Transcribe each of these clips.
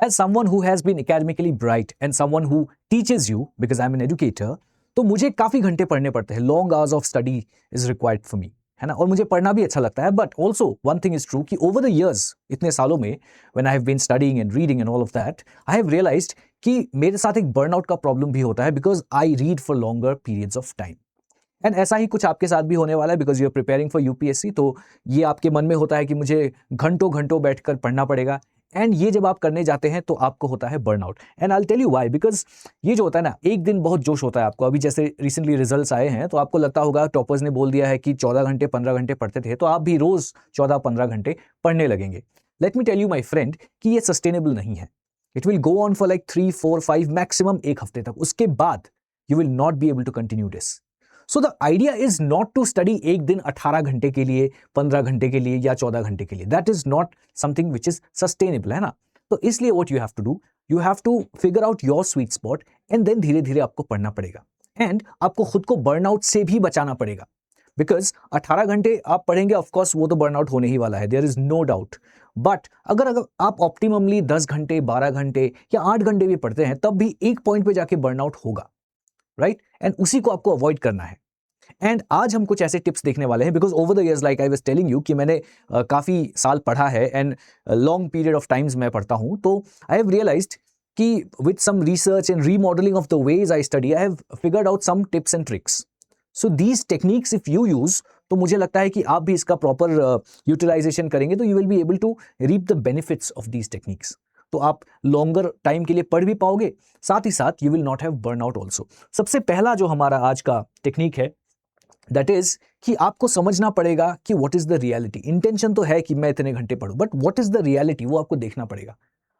As someone who has been academically bright and someone who teaches you, because I'm an educator, तो मुझे काफ़ी घंटे पढ़ने पड़ते हैं. Long hours of study is required for me, है ना. और मुझे पढ़ना भी अच्छा लगता है. But also one thing is true कि ओवर द ईयर्स, इतने सालों में, when I have been studying and reading and all of that, I have realized कि मेरे साथ एक बर्नआउट का प्रॉब्लम भी होता है, because I read for longer periods of time. And ऐसा ही कुछ आपके साथ भी होने वाला है, because you are preparing for UPSC. तो ये आपके मन में होता है कि मुझे घंटों घंटों बैठकर पढ़ना पड़ेगा. एंड ये जब आप करने जाते हैं तो आपको होता है burnout. And I will tell you why. Because ये जो होता है ना, एक दिन बहुत जोश होता है आपको. अभी जैसे रिसेंटली रिजल्ट्स आए हैं, तो आपको लगता होगा टॉपर्स ने बोल दिया है कि 14 घंटे 15 घंटे पढ़ते थे, तो आप भी रोज 14-15 घंटे पढ़ने लगेंगे. Let me tell you my friend कि ये सस्टेनेबल नहीं है. It will go on for like 3, 4, 5 maximum एक हफ्ते तक. उसके बाद you will not be able to continue this. So the idea is not to study एक दिन 18 घंटे के लिए, 15 घंटे के लिए या 14 घंटे के लिए. That is not something which is sustainable, है ना. तो इसलिए what you have to do, you have to figure out your sweet spot and then धीरे धीरे आपको पढ़ना पड़ेगा. एंड आपको खुद को बर्नआउट से भी बचाना पड़ेगा. बिकॉज 18 घंटे आप पढ़ेंगे, ऑफकोर्स वो तो बर्नआउट होने ही वाला है, there is no doubt. But अगर आप ऑप्टिममली 10 घंटे, 12 घंटे या 8 घंटे भी पढ़ते हैं, तब भी एक पॉइंट पे जाके बर्नआउट होगा, राइट. एंड उसी को आपको अवॉइड करना है. एंड आज हम कुछ ऐसे टिप्स देखने वाले हैं, because over the years, like I was telling you, कि मैंने काफ़ी साल पढ़ा है and long period of times मैं पढ़ता हूं. तो आई हैव रियलाइज्ड कि with some research and remodelling of the ways I study, I have figured out some tips and tricks. So these techniques if you use, तो मुझे लगता है कि आप भी इसका प्रॉपर यूटिलाइजेशन करेंगे, तो you will be able to reap the benefits of these techniques. तो आप लॉन्गर टाइम के लिए पढ़ भी पाओगे, साथ ही साथ you will not have burnout also. सबसे पहला जो हमारा आज का टेक्निक है, दैट इज कि आपको समझना पड़ेगा कि what is the reality. Intention तो है कि मैं इतने घंटे पढ़ूं, but what is the reality, वो आपको देखना पड़ेगा.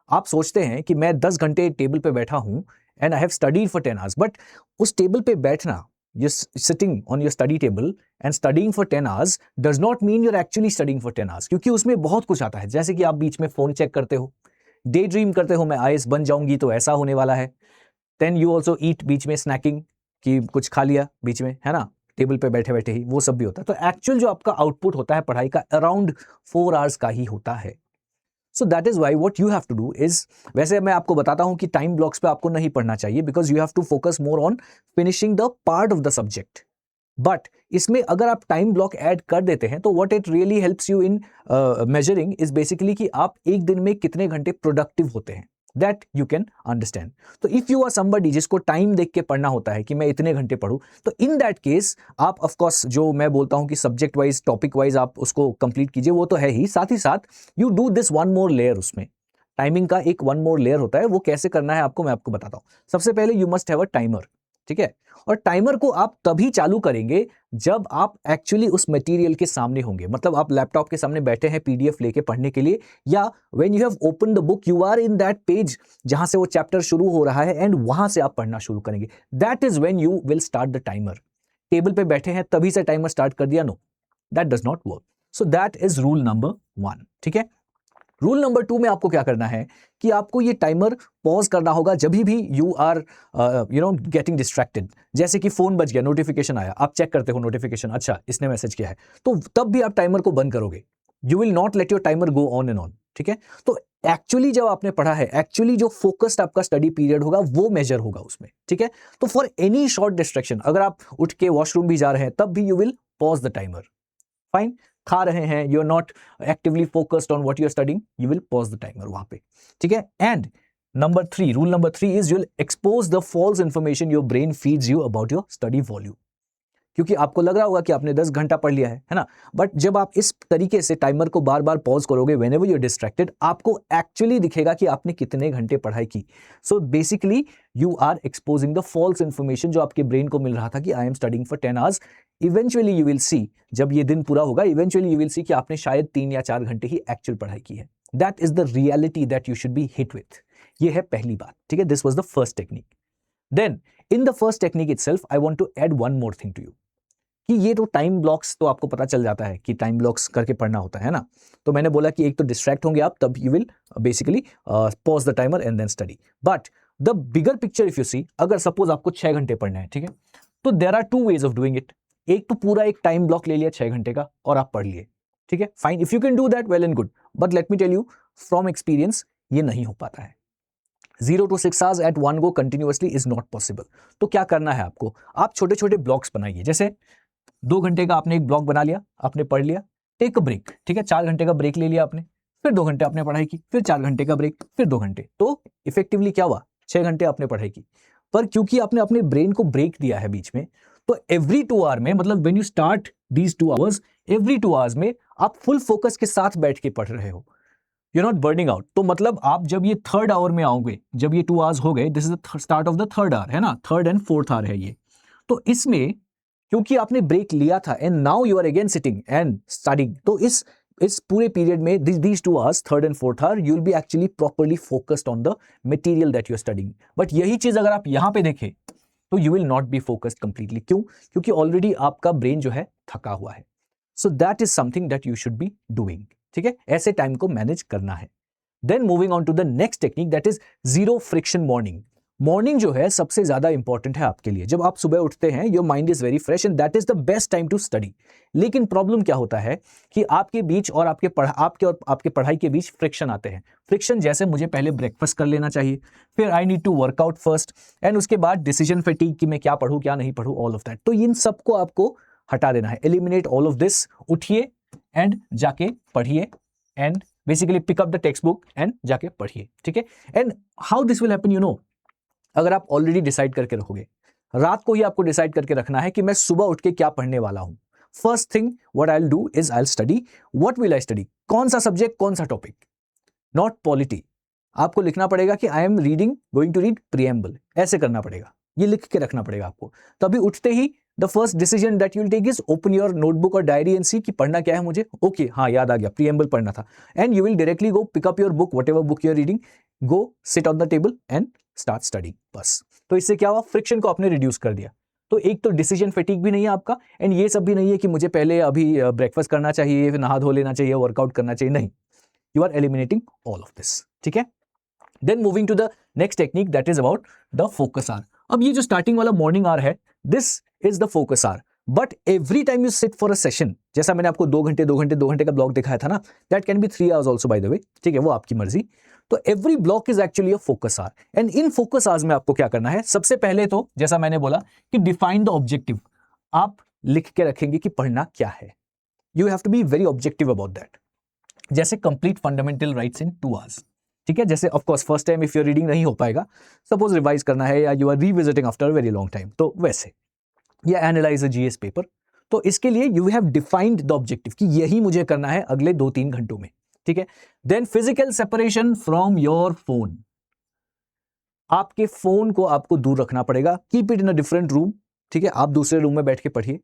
आप सोचते हैं कि मैं 10 घंटे टेबल पे बैठा हूं and I have studied for 10 hours, but उस टेबल पे बैठना, you sitting on your study table and studying for 10 hours does not mean you're actually studying for 10 hours. क्योंकि उसमें बहुत कुछ आता है, जैसे कि आप बीच में फोन चेक करते हो, डे ड्रीम करते हो, मैं आईएएस बन जाऊंगी तो ऐसा होने वाला है. देन यू ऑल्सो ईट, बीच में स्नैकिंग, कि कुछ खा लिया बीच में, है ना, टेबल पे बैठे बैठे ही, वो सब भी होता है. तो एक्चुअल जो आपका आउटपुट होता है पढ़ाई का, अराउंड 4 आवर्स का ही होता है. So that is why what you have to do is, वैसे मैं आपको बताता हूं कि टाइम ब्लॉक्स पे आपको नहीं पढ़ना चाहिए, because you have to focus more on finishing the part of the subject. But इसमें अगर आप टाइम ब्लॉक ऐड कर देते हैं, तो what it really helps you in measuring is basically कि आप एक दिन में कितने घंटे प्रोडक्टिव होते हैं. That you can understand. तो इफ यू आर समबडी जिसको टाइम देख के पढ़ना होता है कि मैं इतने घंटे पढ़ूं, तो इन दैट केस आप ऑफकोर्स, जो मैं बोलता हूं कि सब्जेक्ट वाइज, टॉपिक वाइज आप उसको कंप्लीट कीजिए, वो तो है ही, साथ ही साथ you do this one more layer. उसमें टाइमिंग का एक वन मोर लेयर होता है. वो कैसे करना है आपको, मैं आपको बताता हूं. सबसे पहले you must have a timer, ठीक है. और टाइमर को आप तभी चालू करेंगे जब आप एक्चुअली उस मटेरियल के सामने होंगे. मतलब आप लैपटॉप के सामने बैठे हैं पीडीएफ लेके पढ़ने के लिए, या when you have open the book, you are in that page जहां से वो चैप्टर शुरू हो रहा है, एंड वहां से आप पढ़ना शुरू करेंगे. That is when you will start the timer. Table पे बैठे हैं तभी से टाइमर स्टार्ट कर दिया, no, that does not work. So that is rule number 1, ठीक है. रूल नंबर 2 में आपको क्या करना है कि आपको ये टाइमर पॉज करना होगा जब भी यू आर गेटिंग डिस्ट्रैक्टेड. जैसे कि फोन बज गया, नोटिफिकेशन आया, आप चेक करते हो नोटिफिकेशन, अच्छा इसने मैसेज किया है, तो तब भी आप टाइमर को बंद करोगे. You will not let your timer go on and on, ठीक है. तो एक्चुअली जब आपने पढ़ा है, एक्चुअली जो फोकस्ड आपका स्टडी पीरियड होगा वो मेजर होगा उसमें, ठीक है. तो फॉर एनी शॉर्ट डिस्ट्रैक्शन, अगर आप उठ के वॉशरूम भी जा रहे हैं, तब भी you will pause the timer. Fine. खा रहे हैं, you are not actively focused on what you are studying, you will pause the timer वहां पे, ठीक है. And number 3, rule number 3 is you will expose the false information your brain feeds you about your study volume. क्योंकि आपको लग रहा होगा कि आपने 10 घंटा पढ़ लिया है ना, बट जब आप इस तरीके से टाइमर को बार बार पॉज करोगे व्हेनेवर यू आर डिस्ट्रैक्टेड, आपको एक्चुअली दिखेगा कि आपने कितने घंटे पढ़ाई की. So basically you are exposing the false information जो आपके ब्रेन को मिल रहा था कि I am studying for 10 hours. Eventually you will see, जब ये दिन पूरा होगा, इवेंचुअली यू विल सी कि आपने शायद 3 या 4 घंटे ही एक्चुअल पढ़ाई की है. That is the reality that you should be hit with. ये है पहली बात, ठीक है. This was the first technique. Then in the first technique itself I want to add one more thing to you, कि ये तो टाइम ब्लॉक्स तो आपको पता चल जाता है कि टाइम ब्लॉक्स करके पढ़ना होता है ना. तो मैंने बोला कि एक तो डिस्ट्रैक्ट होंगे आप, तब you will basically pause the timer and then study. But the bigger picture if you see, अगर सपोज आपको 6 घंटे पढ़ना है, ठीक है, तो there are 2 ways of doing it. एक तो पूरा एक टाइम ब्लॉक ले लिया 6 घंटे का और आप पढ़ लिए, ठीक है, fine. If you can do that, well and good. But let me tell you from experience, ये नहीं हो पाता है. 0 to 6 hours at one go continuously is not possible. तो क्या करना है आपको, आप छोटे छोटे ब्लॉक्स बनाइए। जैसे 2 घंटे का आपने एक ब्लॉक बना लिया, आपने पढ़ लिया, टेक अ ब्रेक, ठीक है, 4 घंटे का ब्रेक ले लिया आपने, फिर 2 घंटे आपने पढ़ाई की, फिर 4 घंटे का ब्रेक, फिर 2 घंटे, तो इफेक्टिवली क्या हुआ, 6 घंटे आपने पढ़ाई की। पर क्योंकि आपने अपने ब्रेन को ब्रेक दिया है बीच में, तो एवरी 2 आवर में, मतलब when you start these 2 hours, every 2 hours में आप फुल फोकस के साथ बैठ के पढ़ रहे हो, यू नॉट बर्निंग आउट। तो मतलब आप जब ये 3rd आवर में आओगे, जब ये 2 आवर्स हो गए, this is the start of the 3rd hour, है ना, 3rd and 4th आवर है ये। तो इसमें क्योंकि आपने ब्रेक लिया था and now you are again sitting and studying, तो इस पूरे पीरियड में these 2 hours, 3rd and 4th hour, you will be actually properly focused on the material that you are studying. But यही चीज अगर आप यहां पे देखें तो you will not be focused completely. क्यों? क्योंकि ऑलरेडी आपका ब्रेन जो है थका हुआ है। So that is something that you should be doing, ठीक है, ऐसे टाइम को मैनेज करना है। Then moving on to the next technique, that is zero friction morning. Morning जो है सबसे ज्यादा इंपॉर्टेंट है आपके लिए। जब आप सुबह उठते हैं, your mind is very fresh and that is the best time to study. लेकिन प्रॉब्लम क्या होता है कि आपके बीच और आपके पढ़ाई के बीच फ्रिक्शन आते हैं। फ्रिक्शन जैसे मुझे पहले ब्रेकफास्ट कर लेना चाहिए, फिर I need to work out first, and उसके बाद डिसीजन फैटीग कि मैं क्या पढ़ूं क्या नहीं पढ़ूं, ऑल ऑफ दैट। तो इन सबको आपको हटा देना है, एलिमिनेट ऑल ऑफ दिस। उठिए एंड जाके पढ़िए and basically pick up the textbook and जाके पढ़िए, ठीक है। And how this will happen, you know, अगर आप ऑलरेडी डिसाइड करके रखोगे, रात को ही आपको डिसाइड करके रखना है कि मैं सुबह उठ के क्या पढ़ने वाला हूं। First thing what I will do is I will study. What will I study? कौन सा सब्जेक्ट, कौन सा टॉपिक, नॉट पॉलिटी। आपको लिखना पड़ेगा कि I am going to read preamble, ऐसे करना पड़ेगा, ये लिख के रखना पड़ेगा आपको। तभी उठते ही the first decision that you will take is open your notebook और डायरी एंड सी कि पढ़ना क्या है मुझे। ओके, हाँ याद आ गया, प्रीएम्बल पढ़ना था, and you will directly go pick up your book, whatever book you are reading, go sit on the table and start study, बस। तो इससे क्या हुआ, फ्रिक्शन को आपने रिड्यूस कर दिया। तो एक तो डिसीजन फैटीग भी नहीं है आपका, एंड ये सब भी नहीं है कि मुझे पहले अभी ब्रेकफास्ट करना चाहिए, फिर नहा धो लेना चाहिए, वर्कआउट करना चाहिए, नहीं, you are eliminating all of this, ठीक है। Then moving to the next technique that is about the focus hour. अब ये जो स्टार्टिंग वाला मॉर्निंग आवर है, this is the focus hour, but every time you sit for a session, जैसा मैंने आपको 2 घंटे का ब्लॉक दिखाया था ना, that can be 3 hours also by the way, ठीक है, वो आपकी मर्जी। तो every block is actually a focus hour, and in focus hours में आपको क्या करना है, सबसे पहले तो जैसा मैंने बोला कि डिफाइन द ऑब्जेक्टिव। आप लिख के रखेंगे कि पढ़ना क्या है, you have to be very objective about that. जैसे complete fundamental rights in 2 hours, ठीक है। जैसे of course first time if you're reading नहीं हो पाएगा, सपोज रिवाइज करना है या you are revisiting after a very long time, तो वैसे, या एनालाइज अ जीएस पेपर, तो इसके लिए you have defined the objective कि यही मुझे करना है अगले 2-3 घंटों में, ठीक है। Then physical separation from your phone, आपके फोन को आपको दूर रखना पड़ेगा, keep it in a different room, ठीक है, आप दूसरे रूम में बैठ के पढ़िए।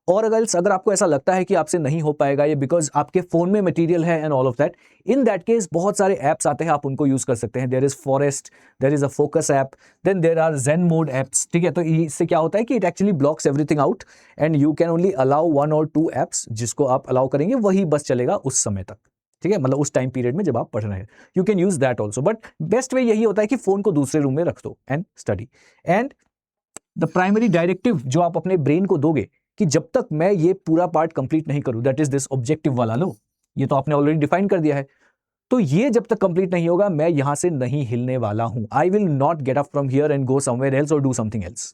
और अगर आपको ऐसा लगता है कि आपसे नहीं हो पाएगा ये बिकॉज आपके फोन में मटेरियल है and all of that, in that case बहुत सारे एप्स आते हैं, आप उनको यूज कर सकते हैं। There is forest, there is a focus app, then there are zen mode apps, ठीक है। तो इससे क्या होता है कि it actually blocks everything out and you can only allow 1 or 2 apps, जिसको आप अलाउ करेंगे वही बस चलेगा उस समय तक, ठीक है, मतलब उस टाइम पीरियड में जब आप पढ़ रहे हैं, you can use that also. But best way यही होता है कि फोन को दूसरे रूम में रख दो and study. And the primary directive जो आप अपने ब्रेन को दोगे कि जब तक मैं ये पूरा पार्ट कंप्लीट नहीं करूं, दैट इज दिस ऑब्जेक्टिव वाला, लो ये तो आपने ऑलरेडी डिफाइन कर दिया है, तो ये जब तक कंप्लीट नहीं होगा मैं यहां से नहीं हिलने वाला हूं। I will not get up from here and go somewhere else और डू समथिंग एल्स।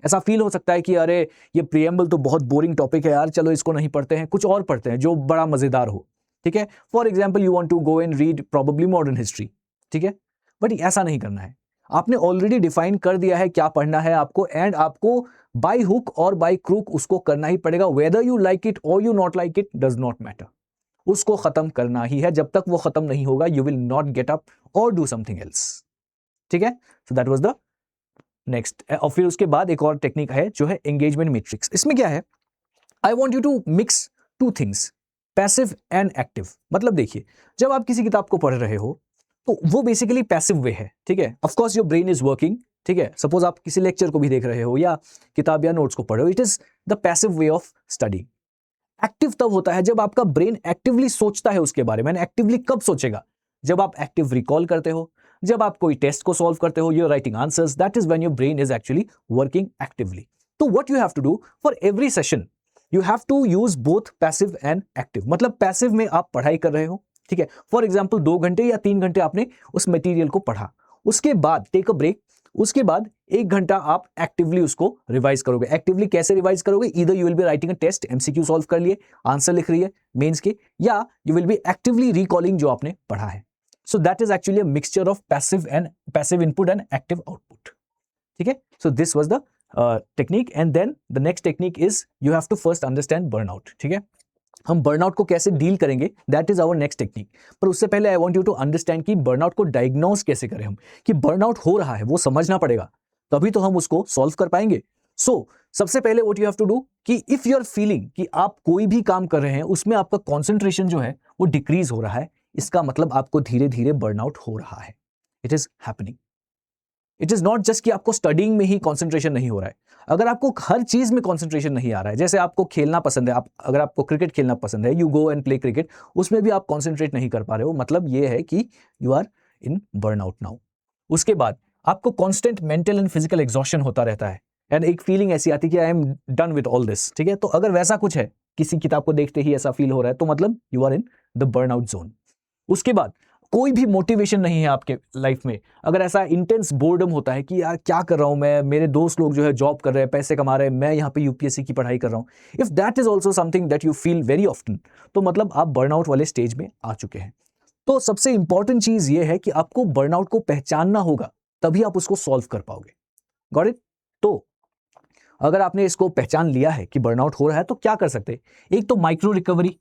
ऐसा फील हो सकता है कि अरे ये प्रीएम्बल तो बहुत बोरिंग टॉपिक है यार, चलो इसको नहीं पढ़ते हैं, कुछ और पढ़ते हैं जो बड़ा मजेदार हो, ठीक है। For example you want to go and read probably modern history, ठीक है, बट ऐसा नहीं करना है। आपने ऑलरेडी डिफाइन कर दिया है क्या पढ़ना है आपको, एंड आपको बाय हुक और बाय क्रूक उसको करना ही पड़ेगा, वेदर यू लाइक इट और you not like it does not matter, उसको खत्म करना ही है। जब तक वो खत्म नहीं होगा you will not get up और डू समथिंग एल्स, ठीक है। So that was the next. और फिर उसके बाद एक और टेक्निक है जो है एंगेजमेंट मैट्रिक्स। इसमें क्या है, I want you to mix 2 things, passive and active. मतलब देखिए, जब आप किसी किताब को पढ़ रहे हो तो वो बेसिकली पैसिव वे है, ठीक है। Of course your brain is working, ठीक है। सपोज आप किसी लेक्चर को भी देख रहे हो या किताब या नोट्स को पढ़ रहे हो, it is the passive way of study. Active तब होता है जब आपका ब्रेन एक्टिवली सोचता है उसके बारे में। एक्टिवली कब सोचेगा, जब आप एक्टिव रिकॉल करते हो, जब आप कोई टेस्ट को सॉल्व करते हो, you are writing answers, that is when your brain is actually working actively. तो what you have to do for every session, you have to use both passive and active. मतलब passive में आप पढ़ाई कर रहे हो, ठीक है। फॉर एग्जाम्पल 2 घंटे या 3 घंटे आपने उस मटेरियल को पढ़ा, उसके बाद टेक अ ब्रेक, उसके बाद 1 घंटा आप एक्टिवली उसको रिवाइज करोगे। एक्टिवली कैसे रिवाइज करोगे? Either you will be writing a test, MCQ solve कर लिए, आंसर लिख रही है मेंस के, या you will be actively recalling जो आपने पढ़ा है। So that is actually a mixture of passive input and active output. ठीक है, so this was the technique and then the next technique is you have to first understand burnout. ठीक है, हम burnout को कैसे डील करेंगे, that is our next technique. पर उससे पहले I want you to understand कि बर्नआउट को डायग्नोज कैसे करें हम, कि बर्नआउट हो रहा है वो समझना पड़ेगा, तभी तो हम उसको सॉल्व कर पाएंगे। सो सबसे पहले what you have to do कि इफ यू आर फीलिंग कि आप कोई भी काम कर रहे हैं उसमें आपका कॉन्सेंट्रेशन जो है वो डिक्रीज हो रहा है, इसका मतलब आपको धीरे धीरे बर्नआउट हो रहा है। It is happening. It is not just कि आपको स्टडिंग में ही कॉन्सेंट्रेशन नहीं हो रहा है। अगर आपको हर चीज में कॉन्सेंट्रेशन नहीं आ रहा है, जैसे आपको खेलना पसंद है, अगर आपको क्रिकेट खेलना पसंद है, you go and play cricket, उसमें भी आप कॉन्सेंट्रेट नहीं कर पा रहे हो, मतलब ये है कि you are in burnout now. उसके बाद आपको constant mental and physical exhaustion होता रहता है एंड एक फीलिंग ऐसी आती है कि I am done with all this. ठीक है, तो अगर वैसा कुछ है, किसी किताब को देखते ही ऐसा फील हो रहा है, तो मतलब you are in the burnout zone. उसके बाद कोई भी मोटिवेशन नहीं है आपके लाइफ में, अगर ऐसा इंटेंस बोर्डम होता है कि यार क्या कर रहा हूं मैं, मेरे दोस्त लोग जो है जॉब कर रहे हैं, पैसे कमा रहे हैं, मैं यहाँ पे यूपीएससी की पढ़ाई कर रहा हूं, if that is also something that you feel very often, तो मतलब आप बर्नआउट वाले स्टेज में आ चुके हैं। तो सबसे इंपॉर्टेंट चीज ये है कि आपको बर्नआउट को पहचानना होगा, तभी आप उसको सॉल्व कर पाओगे। Got it? तो अगर आपने इसको पहचान लिया है कि बर्नआउट हो रहा है, तो क्या कर सकते हैं? एक तो माइक्रो रिकवरी।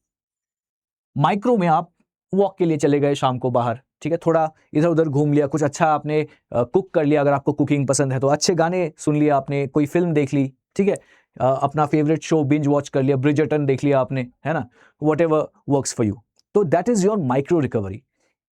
माइक्रो में आप वॉक के लिए चले गए शाम को बाहर, ठीक है, थोड़ा इधर उधर घूम लिया, कुछ अच्छा आपने कुक कर लिया, अगर आपको कुकिंग पसंद है तो अच्छे गाने सुन लिया आपने, कोई फिल्म देख ली, ठीक है, अपना फेवरेट शो बिंज वॉच कर लिया, ब्रिजर्टन देख लिया आपने, है ना, व्हाटएवर वर्क्स फॉर यू। तो that is your micro recovery.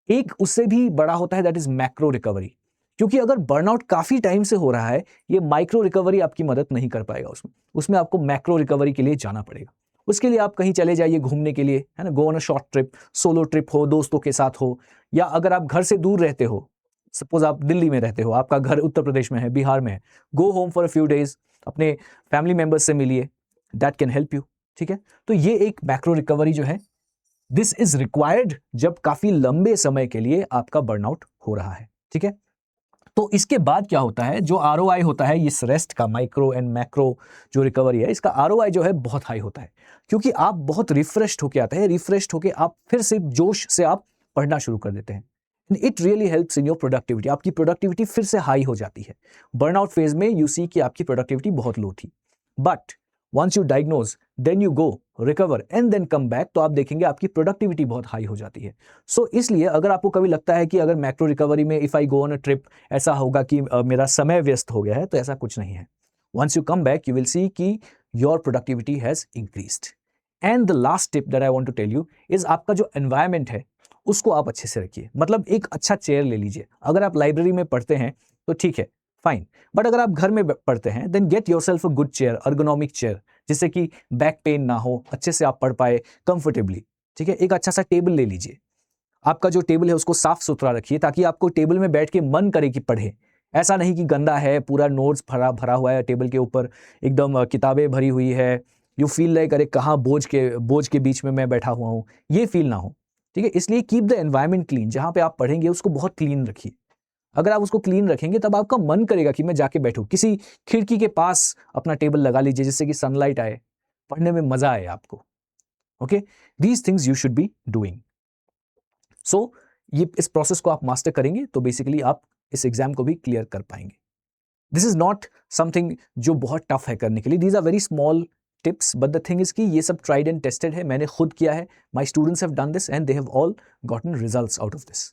एक उससे भी बड़ा होता है, दैट इज मैक्रो रिकवरी। क्योंकि अगर बर्नआउट काफी टाइम से हो रहा है, ये माइक्रो रिकवरी आपकी मदद नहीं कर पाएगा, उसमें आपको मैक्रो रिकवरी के लिए जाना पड़ेगा। उसके लिए आप कहीं चले जाइए घूमने के लिए, है ना, go on a short trip, solo trip हो, दोस्तों के साथ हो, या अगर आप घर से दूर रहते हो, सपोज आप दिल्ली में रहते हो, आपका घर उत्तर प्रदेश में है, बिहार में है, go home for a few days, अपने फैमिली मेंबर्स से मिलिए, दैट कैन हेल्प यू। ठीक है, तो ये एक मैक्रो रिकवरी जो है, दिस इज रिक्वायर्ड जब काफी लंबे समय के लिए आपका बर्नआउट हो रहा है। ठीक है, तो इसके बाद क्या होता है, जो आरओआई होता है इस रेस्ट का, माइक्रो एंड मैक्रो जो रिकवरी है, इसका आरओआई जो है बहुत हाई होता है, क्योंकि आप बहुत रिफ्रेश्ड होके आते हैं, रिफ्रेश्ड होके आप फिर से जोश से आप पढ़ना शुरू कर देते हैं। It really helps in your productivity, आपकी प्रोडक्टिविटी फिर से हाई हो जाती है। बर्नआउट फेज में यू सी कि आपकी प्रोडक्टिविटी बहुत लो थी, but once you diagnose, then you go recover and then come back, तो आप देखेंगे आपकी प्रोडक्टिविटी बहुत हाई हो जाती है। सो इसलिए अगर आपको कभी लगता है कि अगर मैक्रो रिकवरी में if I go on a trip ऐसा होगा कि मेरा समय व्यस्त हो गया है, तो ऐसा कुछ नहीं है। Once you come back, you will see कि your productivity has increased. And the last tip that I want to tell you is, आपका जो एनवायरमेंट है उसको आप अच्छे से रखिए। मतलब एक अच्छा चेयर ले लीजिए। अगर आप लाइब्रेरी में पढ़ते हैं तो ठीक है, फाइन, बट अगर आप घर में पढ़ते हैं, then get yourself a good chair, ergonomic chair, जिससे कि बैक पेन ना हो, अच्छे से आप पढ़ पाए कंफर्टेबली। ठीक है, एक अच्छा सा टेबल ले लीजिए, आपका जो टेबल है उसको साफ सुथरा रखिए, ताकि आपको टेबल में बैठ के मन करे कि पढ़े। ऐसा नहीं कि गंदा है, पूरा नोट्स भरा भरा हुआ है टेबल के ऊपर, एकदम किताबें भरी हुई है, यू फील लाइक अरे कहाँ बोझ के बीच में मैं बैठा हुआ हूँ, ये फील ना हो। ठीक है, इसलिए कीप द एनवायरमेंट क्लीन, जहाँ पे आप पढ़ेंगे उसको बहुत क्लीन रखिए। अगर आप उसको क्लीन रखेंगे तब आपका मन करेगा कि मैं जाके बैठूं। किसी खिड़की के पास अपना टेबल लगा लीजिए, जिससे कि सनलाइट आए, पढ़ने में मजा आए आपको। Okay, these things you should be doing. So ये इस प्रोसेस को आप मास्टर करेंगे तो बेसिकली आप इस एग्जाम को भी क्लियर कर पाएंगे। दिस इज नॉट समथिंग जो बहुत टफ है करने के लिए, these are very small tips, but the thing is कि ये सब ट्राइड एंड टेस्टेड है, मैंने खुद किया है, my students have done this and they have all gotten results out of this.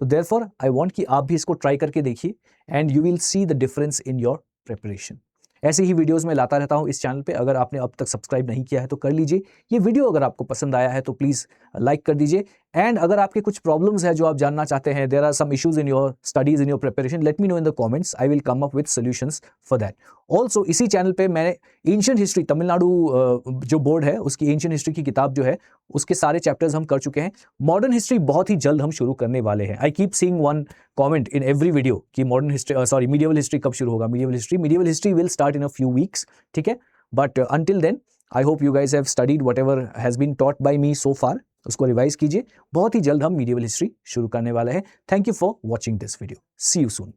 So therefore I want कि आप भी इसको ट्राई करके देखिए and you will see the difference in your preparation. ऐसे ही वीडियोस मैं लाता रहता हूं इस चैनल पे, अगर आपने अब तक सब्सक्राइब नहीं किया है तो कर लीजिए। ये वीडियो अगर आपको पसंद आया है तो प्लीज़ लाइक कर दीजिए, एंड अगर आपके कुछ प्रॉब्लम्स है जो आप जानना चाहते हैं, there are some issues in your studies in your preparation, let me know in the comments, I will come up with solutions for that. Also इसी चैनल पे मैंने एंशिएंट हिस्ट्री, तमिलनाडु जो बोर्ड है उसकी एंशिएंट हिस्ट्री की किताब जो है उसके सारे चैप्टर्स हम कर चुके हैं। मॉडर्न हिस्ट्री बहुत ही जल्द हम शुरू करने वाले हैं। I keep seeing one comment in every video कि मॉडर्न हिस्ट्री मीडिएवल हिस्ट्री कब शुरू होगा। Medieval history will start in a few weeks, ठीक है, but until then I hope you guys have studied whatever has been taught by me so far, उसको revise कीजिए। बहुत ही जल्द हम मीडिएवल हिस्ट्री शुरू करने वाले हैं। Thank you for watching this video. See you soon.